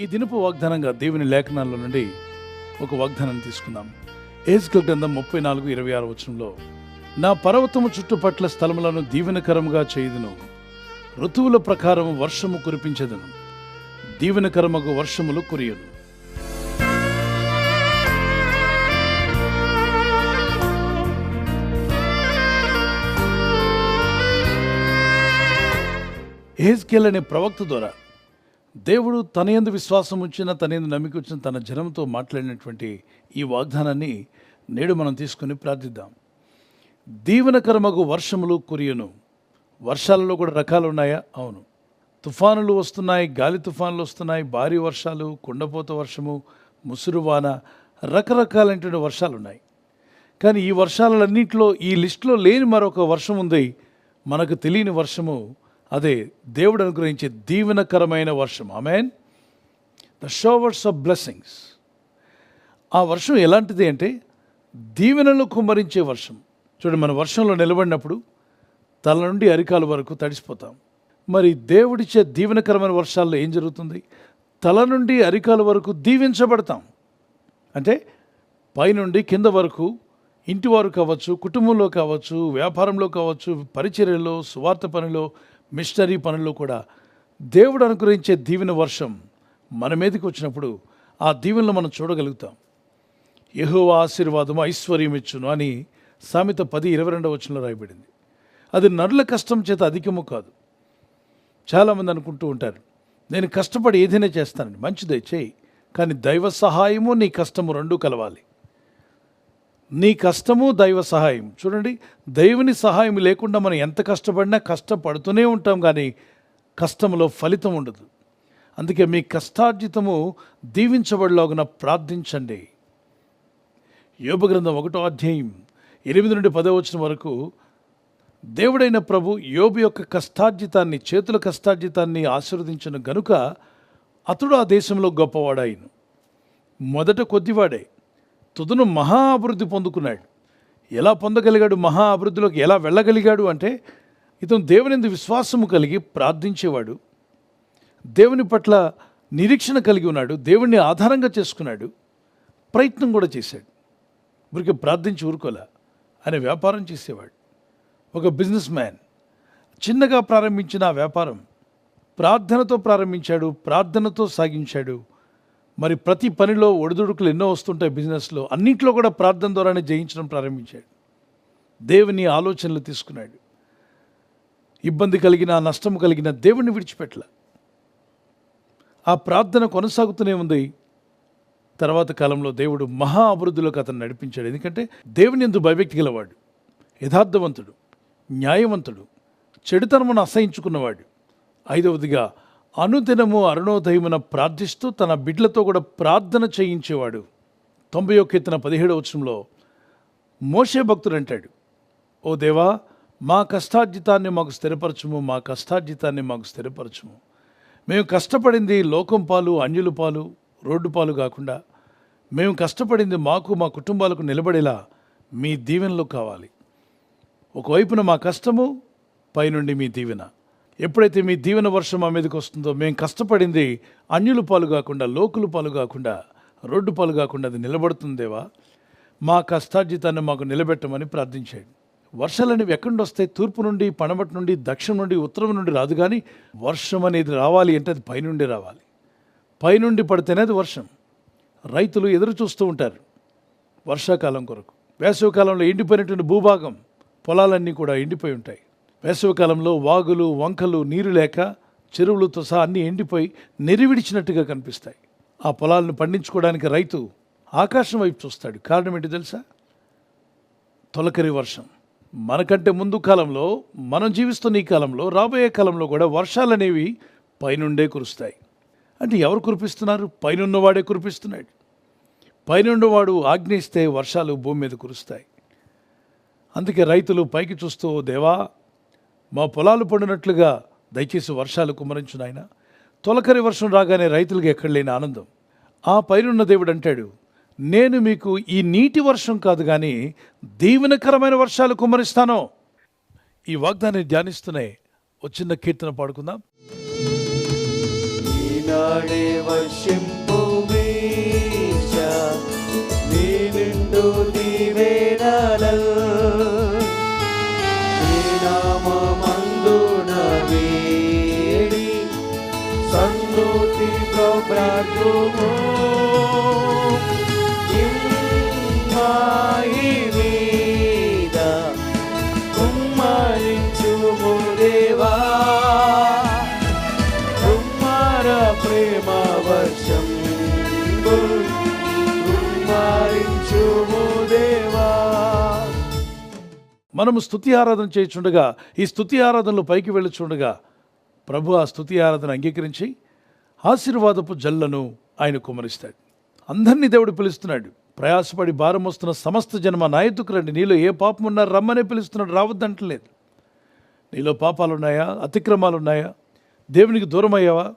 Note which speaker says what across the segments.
Speaker 1: ఈ దినపు వాగ్దానంగా దేవుని లేఖనాల్లో నుండి ఒక వాగ్దానాన్ని తీసుకుందాం. యెహెజ్కేలు గ్రంథం 34:26 వచనంలో, నా పర్వతము చుట్టుపట్ల స్థలములను దీవెనకరముగా చేయుదును, ఋతువుల ప్రకారం వర్షము కురిపించెదను, దీవెనకరమగు వర్షములు కురియును. యెహెజ్కేలు అనే ప్రవక్త ద్వారా దేవుడు తన యందు విశ్వాసం ఉంచిన, తన యందు నమ్మిక ఉంచిన తన జనంతో మాట్లాడినటువంటి ఈ వాగ్దానాన్ని నేడు మనం తీసుకుని ప్రార్థిద్దాం. దీవెనకరమగు వర్షములు కురియును. వర్షాలలో కూడా రకాలు ఉన్నాయా? అవును. తుఫానులు వస్తున్నాయి, గాలి తుఫానులు వస్తున్నాయి, భారీ వర్షాలు, కుండపోత వర్షము, ముసురువాన, రకరకాలైనటువంటి వర్షాలు ఉన్నాయి. కానీ ఈ వర్షాలన్నింటిలో ఈ లిస్టులో లేని మరొక వర్షం ఉంది, మనకు తెలియని వర్షము. అదే దేవుడు అనుగ్రహించే దీవెనకరమైన వర్షం. Amen. The showers of blessings. ఆ వర్షం ఎలాంటిది అంటే దీవెనలు కుమ్మరించే వర్షం. చూడండి, మన వర్షంలో నిలబడినప్పుడు తల నుండి అరికాలు వరకు తడిసిపోతాం. మరి దేవుడిచ్చే దీవెనకరమైన వర్షాల్లో ఏం జరుగుతుంది? తల నుండి అరికాల వరకు దీవించబడతాం. అంటే పైనుండి కింద వరకు, ఇంటి వారు కావచ్చు, కుటుంబంలో కావచ్చు, వ్యాపారంలో కావచ్చు, పరిచర్యలో, సువార్త పనిలో, మిషనరీ పనుల్లో కూడా దేవుడు అనుగ్రహించే దీవెన వర్షం మన మీదకి వచ్చినప్పుడు ఆ దీవెనలు మనం చూడగలుగుతాం. యెహోవా ఆశీర్వాదము ఐశ్వర్యం ఇచ్చును అని సామెత 10:22 వచనంలో రాయబడింది. అది నరుల కష్టం చేత అధికము కాదు. చాలామంది అనుకుంటూ ఉంటారు, నేను కష్టపడి ఏదైనా చేస్తానని. మంచిదే, చేయి. కానీ దైవ సహాయము, నీ కష్టము రెండూ కలవాలి. నీ కష్టము, దైవ సహాయం. చూడండి, దైవుని సహాయం లేకుండా మనం ఎంత కష్టపడినా కష్టపడుతూనే ఉంటాం, కానీ కష్టంలో ఫలితం ఉండదు. అందుకే మీ కష్టార్జితము దీవించబడిలాగున ప్రార్థించండి. యోబు గ్రంథం 1వ అధ్యాయం 8 నుండి 10వ వచనం వరకు దేవుడైన ప్రభు యోబు యొక్క కష్టార్జితాన్ని, చేతుల కష్టార్జితాన్ని ఆశీర్వదించిన గనుక అతడు ఆ దేశంలో గొప్పవాడాయను. మొదట కొద్దివాడే, తుదను మహా అభివృద్ధి పొందుకున్నాడు. ఎలా పొందగలిగాడు? మహా అభివృద్ధిలోకి ఎలా వెళ్ళగలిగాడు అంటే, ఇతను దేవుని విశ్వాసము కలిగి ప్రార్థించేవాడు, దేవుని పట్ల నిరీక్షణ కలిగి ఉన్నాడు, దేవుణ్ణి ఆధారంగా చేసుకున్నాడు, ప్రయత్నం కూడా చేశాడు. ఊరికి ప్రార్థించి ఊరుకోలే. ఆయన వ్యాపారం చేసేవాడు, ఒక బిజినెస్ మ్యాన్. చిన్నగా ప్రారంభించిన ఆ వ్యాపారం ప్రార్థనతో ప్రారంభించాడు, ప్రార్థనతో సాగించాడు. మరి ప్రతి పనిలో ఒడిదుడుకులు ఎన్నో వస్తుంటాయి బిజినెస్లో, అన్నింటిలో కూడా ప్రార్థన ద్వారానే జయించడం ప్రారంభించాడు. దేవుని ఆలోచనలు తీసుకున్నాడు. ఇబ్బంది కలిగిన, నష్టం కలిగిన దేవుణ్ణి విడిచిపెట్టలే. ఆ ప్రార్థన కొనసాగుతూనే ఉంది. తర్వాత కాలంలో దేవుడు మహా అభివృద్ధిలోకి అతను నడిపించాడు. ఎందుకంటే దేవుని యందు భయభక్తి గలవాడు, యథార్థవంతుడు, న్యాయవంతుడు, చెడుతనమును అసహించుకున్నవాడు. 5వదిగా అనుదినము అరుణోదయమున ప్రార్థిస్తూ తన బిడ్డలతో కూడా ప్రార్థన చేయించేవాడు. 91 కీర్తన 17వ వచనంలో మోషే భక్తుడు అంటాడు, ఓ దేవా, మా కష్టార్జితాన్ని మాకు స్థిరపరచుము, మా కష్టార్జితాన్ని మాకు స్థిరపరచుము. మేము కష్టపడింది లోకం పాలు, అన్యుల పాలు, రోడ్డు పాలు కాకుండా మేము కష్టపడింది మాకు, మా కుటుంబాలకు నిలబడేలా మీ దీవెనలు కావాలి. ఒకవైపున మా కష్టము, పైనుండి మీ దీవెన. ఎప్పుడైతే మీ దీవెన వర్షం మా మీదకి వస్తుందో, మేము కష్టపడింది అన్యుల పాలు కాకుండా, లోకుల పాలు కాకుండా, రోడ్డు పాలు కాకుండా అది నిలబడుతుందేవా, మా కష్టార్జితాన్ని మాకు నిలబెట్టమని ప్రార్థించాడు. వర్షాలు అనేవి ఎక్కడి నుండి వస్తాయి? తూర్పు నుండి, పడమటి నుండి, దక్షిణం నుండి, ఉత్తరం నుండి రాదు. కానీ వర్షం అనేది రావాలి అంటే అది పైనుండి రావాలి. పైనుండి పడితేనే అది వర్షం. రైతులు ఎదురు చూస్తూ ఉంటారు వర్షాకాలం కొరకు. వేసవికాలంలో ఎండిపోయినటువంటి భూభాగం, పొలాలన్నీ కూడా ఎండిపోయి ఉంటాయి. వేసవికాలంలో వాగులు, వంకలు నీరు లేక చెరువులతో సహా అన్నీ ఎండిపోయి నెరివిడిచినట్టుగా కనిపిస్తాయి. ఆ పొలాలను పండించుకోవడానికి రైతు ఆకాశం వైపు చూస్తాడు. కారణం ఏంటి తెలుసా? తొలకరి వర్షం. మనకంటే ముందు కాలంలో, మనం జీవిస్తున్న ఈ కాలంలో, రాబోయే కాలంలో కూడా వర్షాలనేవి పైనుండే కురుస్తాయి. అంటే ఎవరు కురిపిస్తున్నారు? పైనున్నవాడే కురిపిస్తున్నాడు. పైనున్నవాడు ఆజ్ఞయిస్తే వర్షాలు భూమి మీద కురుస్తాయి. అందుకే రైతులు పైకి చూస్తూ, దేవా, మా పొలాలు పండినట్లుగా దయచేసి వర్షాలు కుమ్మరించు నాయనా. తొలకరి వర్షం రాగానే రైతులకు ఎక్కడ లేని ఆనందం. ఆ పైనున్న దేవుడు అంటాడు, నేను మీకు ఈ నీటి వర్షం కాదు కానీ దీవెనకరమైన వర్షాలు కుమ్మరిస్తాను. ఈ వాగ్దాన్ని ధ్యానిస్తూనే ఒక చిన్న కీర్తన పాడుకుందాం.
Speaker 2: నా పాడే వర్షింపు మీష నీ నిండు దీవెనలల్ నీ నామమందున వేడి సన్నుతితో ప్రార్థుము ఇమ్మాయి మీద కుమ్మరించుము దేవా కుమ్మర ప్రేమ వర్షం కుమ్మరించుము దేవా.
Speaker 1: మనము స్తుతి ఆరాధన చేయుచుండగా, ఈ స్తుతి ఆరాధనలో పైకి వెళ్ళుచుండగా ప్రభు ఆ స్తుతి ఆరాధన అంగీకరించి ఆశీర్వాదపు జల్లను ఆయన కుమ్మరిస్తాడు. అందరినీ దేవుడు పిలుస్తున్నాడు. ప్రయాసపడి భారం వస్తున్న సమస్త జన్మ నా ఎద్దుకు రండి, నీలో ఏ పాపం ఉన్నా రమ్మనే పిలుస్తున్నాడు, రావద్దంటలేదు. నీలో పాపాలున్నాయా, అతిక్రమాలు ఉన్నాయా, దేవునికి దూరం అయ్యావా,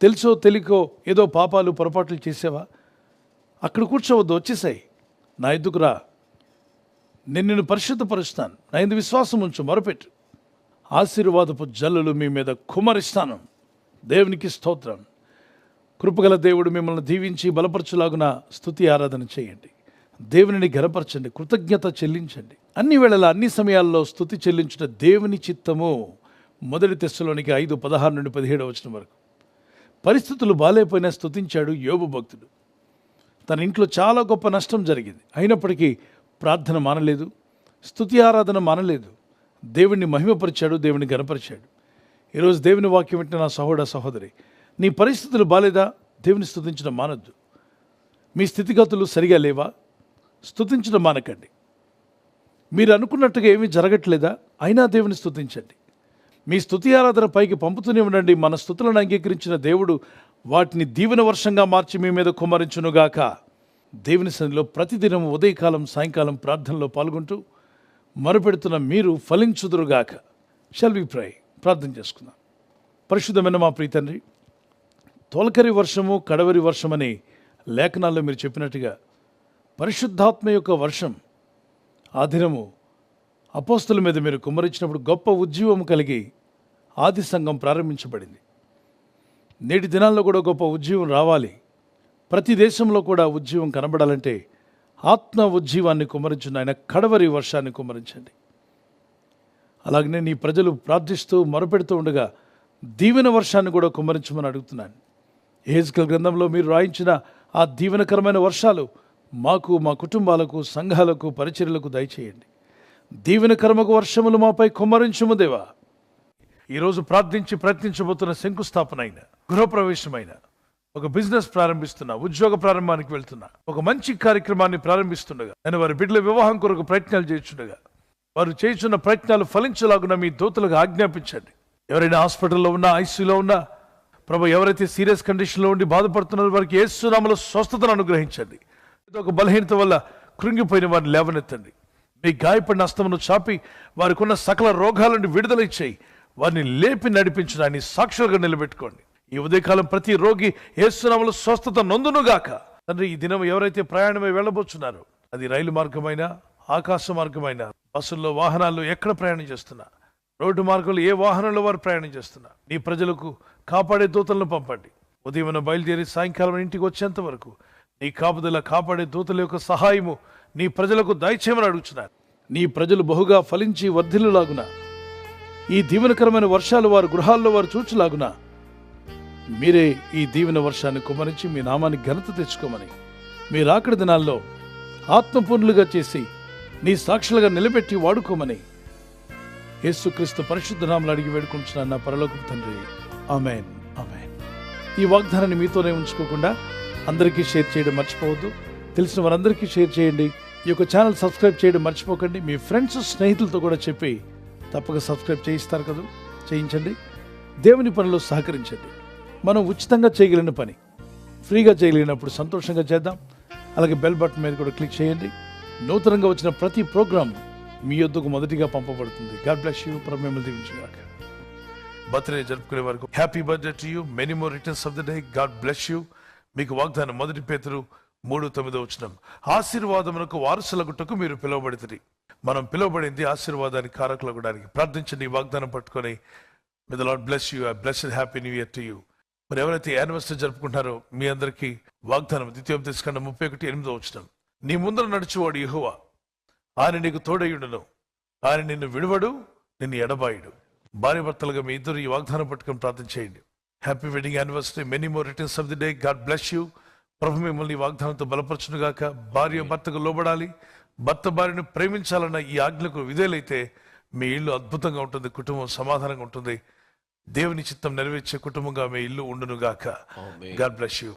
Speaker 1: తెలుసో తెలియకో ఏదో పాపాలు పొరపాట్లు చేసావా, అక్కడ కూర్చోవద్దు, వచ్చేసాయి, నా ఎద్దుకు రా, నేను నిన్ను పరిశుద్ధపరుస్తాను, నా యందు విశ్వాసం ఉంచు, మొరపెట్టు, ఆశీర్వాదపు జల్లులు మీ మీద కుమ్మరిస్తాను. దేవునికి స్తోత్రం. కృపగల దేవుడు మిమ్మల్ని దీవించి బలపరచులాగున స్తుతి ఆరాధన చేయండి, దేవునిని ఘనపరచండి, కృతజ్ఞత చెల్లించండి. అన్ని వేళలా అన్ని సమయాల్లో స్తుతి చెల్లించుట దేవుని చిత్తము. 1 తెస్సలోనికై 5:16-17 వరకు. పరిస్థితులు బాలేపోయినా స్తుతించాడు యోబు భక్తుడు. తన ఇంట్లో చాలా గొప్ప నష్టం జరిగింది, అయినప్పటికీ ప్రార్థన మానలేదు, స్తుతి ఆరాధన మానలేదు, దేవుణ్ణి మహిమపరిచాడు, దేవుని ఘనపరిచాడు. ఈరోజు దేవుని వాక్యం వింటున్న నా సహోదర సహోదరి, నీ పరిస్థితులు బాలేదా, దేవుని స్తుతించడం మానద్దు. మీ స్థితిగతులు సరిగా లేవా, స్తుతించడం మానకండి. మీరు అనుకున్నట్టుగా ఏమీ జరగట్లేదా, అయినా దేవుని స్తుతించండి. మీ స్తుతి ఆరాధన పైకి పంపుతూనే ఉండండి. మన స్తుతులను అంగీకరించిన దేవుడు వాటిని దీవెన వర్షంగా మార్చి మీ మీద కుమ్మరించునుగాక. దేవుని సన్నిధిలో ప్రతిదినం ఉదయకాలం సాయంకాలం ప్రార్థనలో పాల్గొంటూ మొరపెడుతున్న మీరు ఫలించుదురుగాక. షల్ వి ప్రే. ప్రార్థన చేసుకుందాం. పరిశుద్ధమైన మా ప్రియ తండ్రి, తొలకరి వర్షము కడవరి వర్షమని లేఖనాల్లో మీరు చెప్పినట్టుగా పరిశుద్ధాత్మ యొక్క వర్షం ఆ దినము అపోస్తుల మీద మీరు కుమ్మరించినప్పుడు గొప్ప ఉజ్జీవం కలిగి ఆది సంఘం ప్రారంభించబడింది. నేటి దినాల్లో కూడా గొప్ప ఉజ్జీవం రావాలి, ప్రతి దేశంలో కూడా ఉజ్జీవం కనబడాలంటే ఆత్మ ఉజ్జీవాన్ని కుమ్మరించిన ఆయన కడవరి వర్షాన్ని కుమ్మరించండి. అలాగనే నీ ప్రజలు ప్రార్థిస్తూ మొరపెడుతూ ఉండగా దీవెన వర్షాన్ని కూడా కుమ్మరించమని అడుగుతున్నాను. యెహెజ్కేలు గ్రంథంలో మీరు రాయించిన ఆ దీవెనకరమైన వర్షాలు మాకు, మా కుటుంబాలకు, సంఘాలకు, పరిచర్యలకు దయచేయండి. దీవెనకరమకు వర్షములు మాపై కుమ్మరించుము దేవా. ఈరోజు ప్రార్థించి ప్రయత్నించబోతున్న శంకుస్థాపన అయిన, గృహప్రవేశమైన, ఒక బిజినెస్ ప్రారంభిస్తున్నా, ఉద్యోగ ప్రారంభానికి వెళ్తున్నా, ఒక మంచి కార్యక్రమాన్ని ప్రారంభిస్తుండగా, నేను వారి బిడ్డల వివాహం కొరకు ప్రయత్నాలు చేస్తుండగా వారు చేస్తున్న ప్రయత్నాలు ఫలించలాగున మీ దూతలకు ఆజ్ఞాపించండి. ఎవరైనా హాస్పిటల్లో ఉన్నా, ఐసీయూలో ఉన్నా, ప్రభు ఎవరైతే సీరియస్ కండిషన్లో ఉండి బాధపడుతున్నారో వారికి యేసు నామములో స్వస్థతను అనుగ్రహించండి. ఒక బలహీనత వల్ల కృంగిపోయిన వారిని లేవనెత్తండి. మీ గాయపడిన హస్తమును చాపి వారికి ఉన్న సకల రోగాల నుండి విడుదల ఇచ్చేయి. వారిని లేపి నడిపించడాన్ని సాక్షులుగా నిలబెట్టుకోండి. ఈ ఉదయకాలం ప్రతి రోగి యేసు నామములో స్వస్థత నొందునుగాక. తండ్రి, ఈ దినం ఎవరైతే ప్రయాణమై వెళ్ళబోతున్నారో, అది రైలు మార్గమైనా, ఆకాశ మార్గమైనా, బస్సుల్లో, వాహనాల్లో ఎక్కడ ప్రయాణం చేస్తున్నా, రోడ్డు మార్గంలో ఏ వాహనంలో వారు ప్రయాణం చేస్తున్నా, నీ ప్రజలకు కాపాడే దూతలను పంపండి. ఉదయం బయలుదేరి సాయంకాలం ఇంటికి వచ్చేంత వరకు నీ కాపుదల, కాపాడే దూతల యొక్క సహాయము నీ ప్రజలకు దయచేయమని అడుగుతున్నారు. నీ ప్రజలు బహుగా ఫలించి వర్ధిల్లులాగున, ఈ దీవెనకరమైన వర్షాలు వారి గృహాల్లో వారు చూచులాగున మీరే ఈ దీవెన వర్షాన్ని కుమ్మరించి మీ నామానికి ఘనత తెచ్చుకోమని, మీ రాకడ దినాల్లో ఆత్మపూర్ణులుగా చేసి నీ సాక్షులుగా నిలబెట్టి వాడుకోమని యేసుక్రీస్తు పరిశుద్ధ నామములో అడిగి వేడుకుంటున్నాను నా పరలోకపు తండ్రి. ఆమేన్, ఆమేన్. ఈ వాగ్దానాన్ని మీతోనే ఉంచుకోకుండా అందరికీ షేర్ చేయడం మర్చిపోవద్దు. తెలిసిన వారందరికీ షేర్ చేయండి. ఈ యొక్క ఛానల్ సబ్స్క్రైబ్ చేయడం మర్చిపోకండి. మీ ఫ్రెండ్స్, స్నేహితులతో కూడా చెప్పి తప్పక సబ్స్క్రైబ్ చేయిస్తారు కదా, చేయించండి. దేవుని పనిలో సహకరించండి. మనం ఉచితంగా చేయగలిగిన పని ఫ్రీగా చేయగలిగినప్పుడు సంతోషంగా చేద్దాం. అలాగే బెల్ బటన్ మీద కూడా క్లిక్ చేయండి. నూతనంగా వచ్చిన ప్రతి ప్రోగ్రాం మీ యొద్దకు మొదటిగా పంపబడుతుంది. God bless you. ప్రభు మిమ్మల్ని దీవించుగాక. బర్త్డే జరుపుకునే వరకు happy birthday to you. Many more returns of the day. God bless you. మీకు వాగ్దానం 1 పేతురు 3:9 ఆశీర్వాదమునకు వారసులగుటకు మీరు పిలువబడితిరి. మనం పిలువబడింది ఆశీర్వాదానికి కారకులగడానికి. ప్రార్థించండి ఈ వాగ్దానం పట్టుకొని. May the Lord bless you. A blessed happy new year to you. మరి ఎవరైతే యానివర్సరీ జరుపుకుంటారో మీ అందరికీ వాగ్దానం, ద్వితీయోపదేశకాండం 31:8 నీ ముందర నడుచువాడు యెహోవా, ఆయన నీకు తోడయ్యుండును, ఆయన నిన్ను విడువడు, నిన్ను ఎడబాయుడు. భార్య భర్తలుగా మీ ఇద్దరు ఈ వాగ్దానం పట్టుకొని ప్రార్థన చేయండి. Happy wedding anniversary, many more returns of the day. God bless you. ప్రభు మిమ్మల్ని ఈ వాగ్దానంతో బలపరచును గాక. భార్య భర్తకు లోబడాలి, భర్త భార్యను ప్రేమించాలన్న ఈ ఆజ్ఞకు విధేయులైతే మీ ఇల్లు అద్భుతంగా ఉంటుంది, కుటుంబం సమాధానంగా ఉంటుంది. దేవుని చిత్తం నెరవేర్చే కుటుంబంగా మీ ఇల్లు ఉండును గాక. God bless you.